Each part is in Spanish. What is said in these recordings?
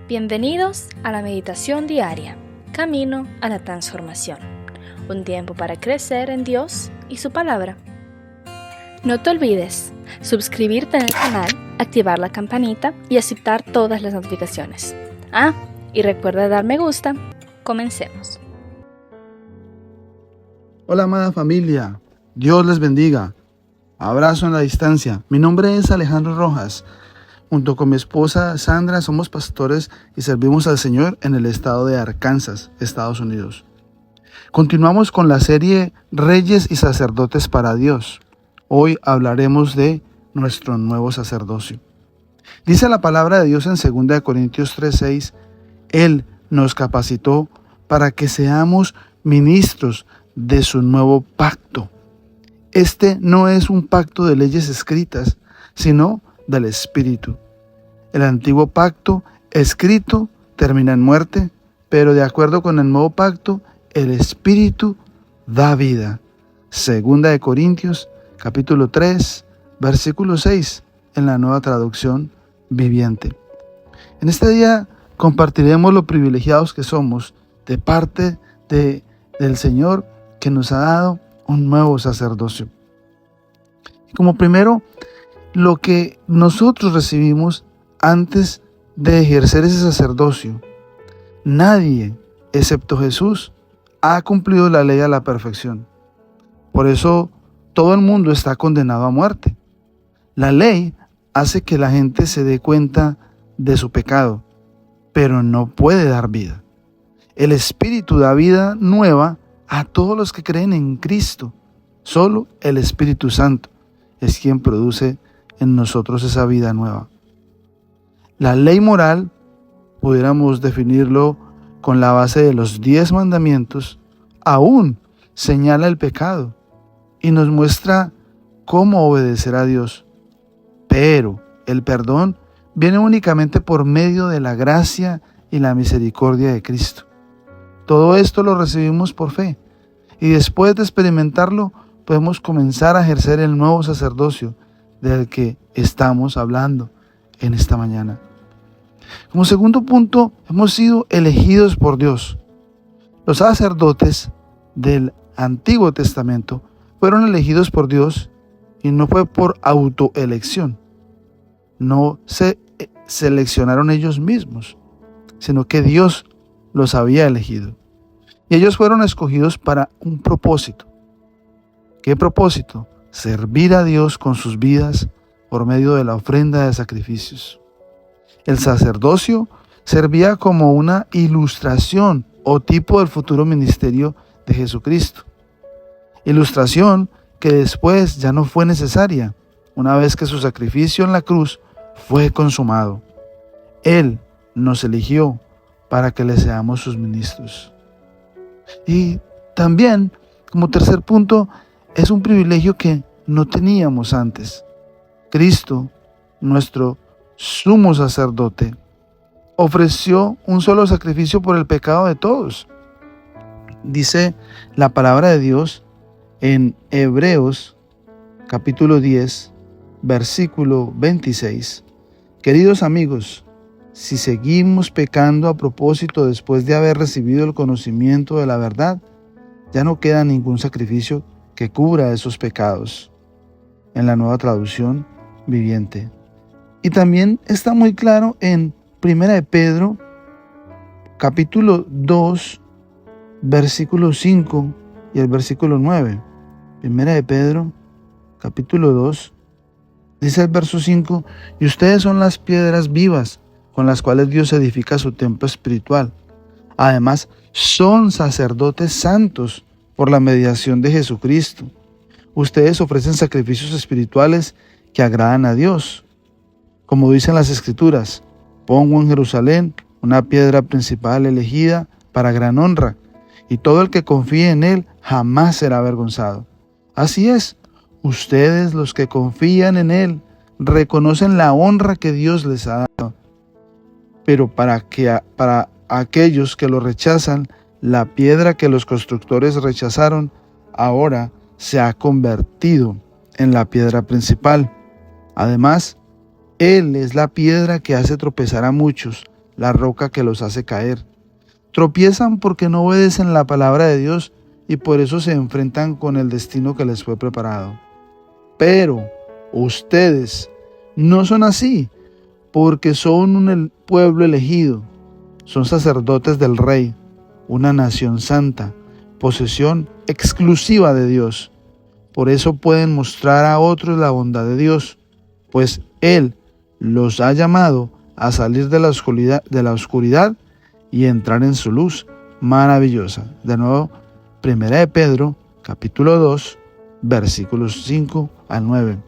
Bienvenidos a la meditación diaria, camino a la transformación. Un tiempo para crecer en Dios y su palabra. No te olvides suscribirte en el canal, activar la campanita y aceptar todas las notificaciones. Y recuerda dar me gusta. Comencemos. Hola amada familia, Dios les bendiga. Abrazo en la distancia. Mi nombre es Alejandro Rojas. Junto con mi esposa Sandra somos pastores y servimos al Señor en el estado de Arkansas, Estados Unidos. Continuamos con la serie Reyes y Sacerdotes para Dios. Hoy hablaremos de nuestro nuevo sacerdocio. Dice la palabra de Dios en 2 Corintios 3:6, Él nos capacitó para que seamos ministros de su nuevo pacto. Este no es un pacto de leyes escritas, sino del Espíritu. El antiguo pacto escrito termina en muerte, pero de acuerdo con el nuevo pacto, el Espíritu da vida. 2 Corintios capítulo 3, versículo 6, en la Nueva Traducción Viviente. En este día compartiremos lo privilegiados que somos de parte del Señor, que nos ha dado un nuevo sacerdocio. Como primero, lo que nosotros recibimos antes de ejercer ese sacerdocio. Nadie, excepto Jesús, ha cumplido la ley a la perfección. Por eso todo el mundo está condenado a muerte. La ley hace que la gente se dé cuenta de su pecado, pero no puede dar vida. El Espíritu da vida nueva a todos los que creen en Cristo. Solo el Espíritu Santo es quien produce en nosotros esa vida nueva. La ley moral, pudiéramos definirlo con la base de los 10 mandamientos, aún señala el pecado y nos muestra cómo obedecer a Dios. Pero el perdón viene únicamente por medio de la gracia y la misericordia de Cristo. Todo esto lo recibimos por fe y después de experimentarlo podemos comenzar a ejercer el nuevo sacerdocio del que estamos hablando en esta mañana. Como segundo punto, hemos sido elegidos por Dios. Los sacerdotes del Antiguo Testamento fueron elegidos por Dios y no fue por autoelección. No se seleccionaron ellos mismos, sino que Dios los había elegido. Y ellos fueron escogidos para un propósito. ¿Qué propósito? Servir a Dios con sus vidas por medio de la ofrenda de sacrificios. El sacerdocio servía como una ilustración o tipo del futuro ministerio de Jesucristo. Ilustración que después ya no fue necesaria, una vez que su sacrificio en la cruz fue consumado. Él nos eligió para que le seamos sus ministros. Y también, como tercer punto, es un privilegio que no teníamos antes. Cristo, nuestro sumo sacerdote, ofreció un solo sacrificio por el pecado de todos. Dice la palabra de Dios en Hebreos capítulo 10, versículo 26. Queridos amigos, si seguimos pecando a propósito después de haber recibido el conocimiento de la verdad, ya no queda ningún sacrificio que cubra esos pecados. En la Nueva Traducción Viviente. Y también está muy claro en 1 de Pedro, capítulo 2, versículo 5 y el versículo 9. 1 de Pedro, capítulo 2, dice el verso 5, y ustedes son las piedras vivas con las cuales Dios edifica su templo espiritual. Además, son sacerdotes santos por la mediación de Jesucristo. Ustedes ofrecen sacrificios espirituales que agradan a Dios. Como dicen las Escrituras, pongo en Jerusalén una piedra principal elegida para gran honra, y todo el que confíe en él jamás será avergonzado. Así es, ustedes los que confían en él reconocen la honra que Dios les ha dado. Pero para aquellos que lo rechazan, la piedra que los constructores rechazaron ahora se ha convertido en la piedra principal. Además, Él es la piedra que hace tropezar a muchos, la roca que los hace caer. Tropiezan porque no obedecen la palabra de Dios y por eso se enfrentan con el destino que les fue preparado. Pero ustedes no son así, porque son un pueblo elegido, son sacerdotes del Rey, una nación santa, posesión exclusiva de Dios. Por eso pueden mostrar a otros la bondad de Dios, pues Él los ha llamado a salir de la oscuridad y entrar en su luz maravillosa. De nuevo, 1 de Pedro, capítulo 2, versículos 5 al 9.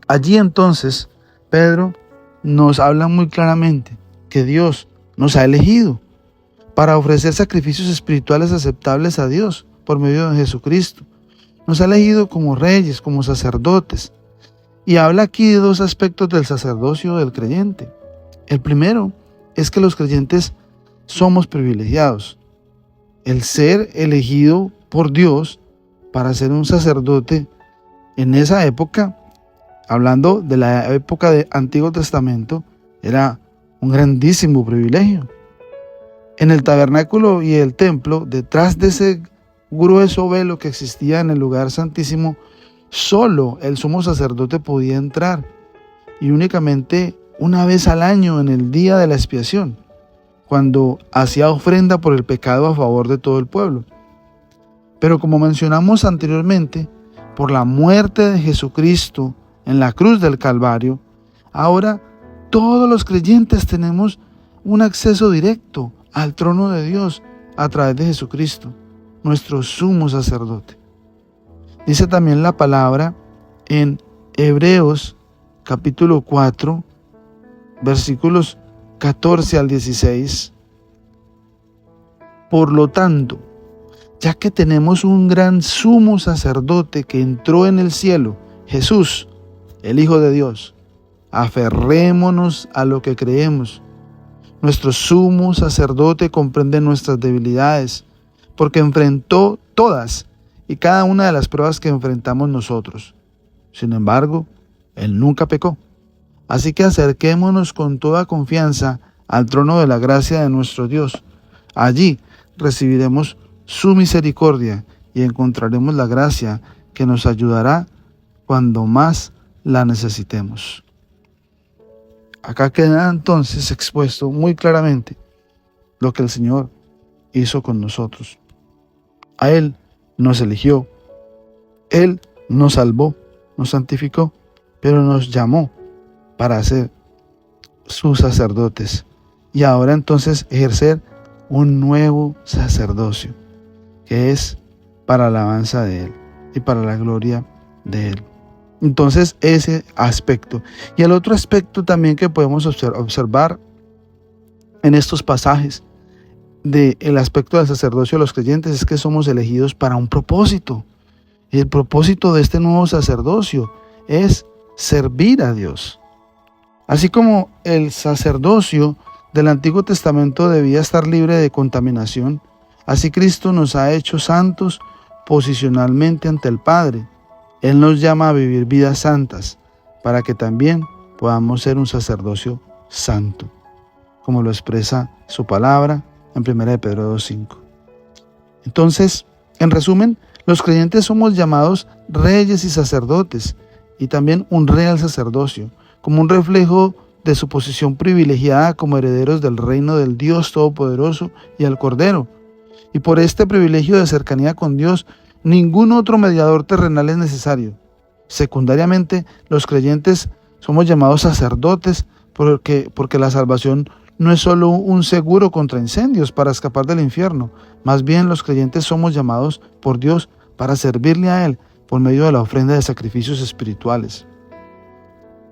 Allí entonces, Pedro nos habla muy claramente que Dios nos ha elegido para ofrecer sacrificios espirituales aceptables a Dios por medio de Jesucristo. Nos ha elegido como reyes, como sacerdotes. Y habla aquí de dos aspectos del sacerdocio del creyente. El primero es que los creyentes somos privilegiados. El ser elegido por Dios para ser un sacerdote en esa época, hablando de la época del Antiguo Testamento, era un grandísimo privilegio. En el tabernáculo y el templo, detrás de ese grueso velo que existía en el lugar santísimo, solo el sumo sacerdote podía entrar, y únicamente una vez al año en el día de la expiación, cuando hacía ofrenda por el pecado a favor de todo el pueblo. Pero como mencionamos anteriormente, por la muerte de Jesucristo en la cruz del Calvario, ahora todos los creyentes tenemos un acceso directo al trono de Dios a través de Jesucristo, nuestro sumo sacerdote. Dice también la palabra en Hebreos capítulo 4, versículos 14 al 16. Por lo tanto, ya que tenemos un gran sumo sacerdote que entró en el cielo, Jesús, el Hijo de Dios, aferrémonos a lo que creemos. Nuestro sumo sacerdote comprende nuestras debilidades, porque enfrentó todas y cada una de las pruebas que enfrentamos nosotros. Sin embargo, Él nunca pecó. Así que acerquémonos con toda confianza al trono de la gracia de nuestro Dios. Allí recibiremos su misericordia y encontraremos la gracia que nos ayudará cuando más la necesitemos. Acá queda entonces expuesto muy claramente lo que el Señor hizo con nosotros. A Él nos eligió, Él nos salvó, nos santificó, pero nos llamó para ser sus sacerdotes y ahora entonces ejercer un nuevo sacerdocio que es para la alabanza de Él y para la gloria de Él. Entonces ese aspecto. Y el otro aspecto también que podemos observar en estos pasajes del aspecto del sacerdocio de los creyentes es que somos elegidos para un propósito. Y el propósito de este nuevo sacerdocio es servir a Dios. Así como el sacerdocio del Antiguo Testamento debía estar libre de contaminación, así Cristo nos ha hecho santos posicionalmente ante el Padre. Él nos llama a vivir vidas santas para que también podamos ser un sacerdocio santo, como lo expresa su palabra en 1 de Pedro 2:5. Entonces, en resumen, los creyentes somos llamados reyes y sacerdotes y también un real sacerdocio, como un reflejo de su posición privilegiada como herederos del reino del Dios Todopoderoso y al Cordero. Y por este privilegio de cercanía con Dios, ningún otro mediador terrenal es necesario. Secundariamente, los creyentes somos llamados sacerdotes porque la salvación no es solo un seguro contra incendios para escapar del infierno. Más bien, los creyentes somos llamados por Dios para servirle a Él por medio de la ofrenda de sacrificios espirituales.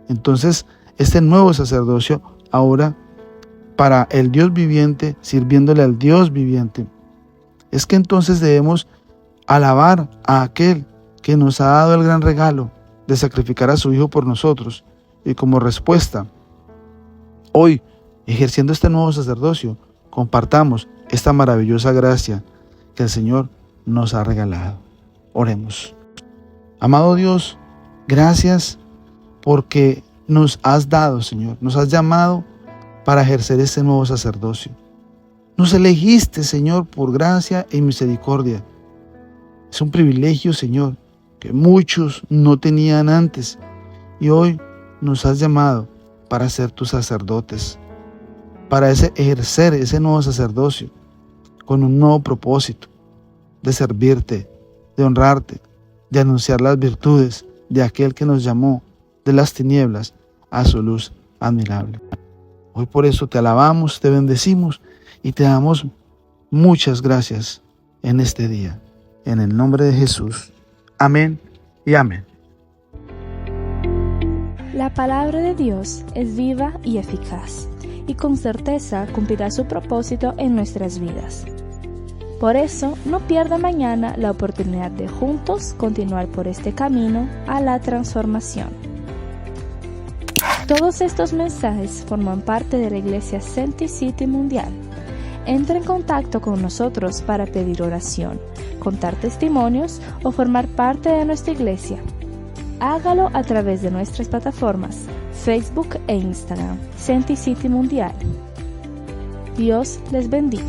Entonces, este nuevo sacerdocio ahora para el Dios viviente, sirviéndole al Dios viviente, es que entonces debemos alabar a aquel que nos ha dado el gran regalo de sacrificar a su Hijo por nosotros. Y como respuesta, hoy, ejerciendo este nuevo sacerdocio, compartamos esta maravillosa gracia que el Señor nos ha regalado. Oremos. Amado Dios, gracias porque nos has dado, Señor, nos has llamado para ejercer este nuevo sacerdocio. Nos elegiste, Señor, por gracia y misericordia. Es un privilegio, Señor, que muchos no tenían antes, y hoy nos has llamado para ser tus sacerdotes, para ejercer ese nuevo sacerdocio con un nuevo propósito de servirte, de honrarte, de anunciar las virtudes de aquel que nos llamó de las tinieblas a su luz admirable. Hoy por eso te alabamos, te bendecimos y te damos muchas gracias en este día. En el nombre de Jesús. Amén y amén. La palabra de Dios es viva y eficaz, y con certeza cumplirá su propósito en nuestras vidas. Por eso, no pierda mañana la oportunidad de juntos continuar por este camino a la transformación. Todos estos mensajes forman parte de la Iglesia Senti City Mundial. Entra en contacto con nosotros para pedir oración, contar testimonios o formar parte de nuestra iglesia. Hágalo a través de nuestras plataformas Facebook e Instagram, Senti City Mundial. Dios les bendiga.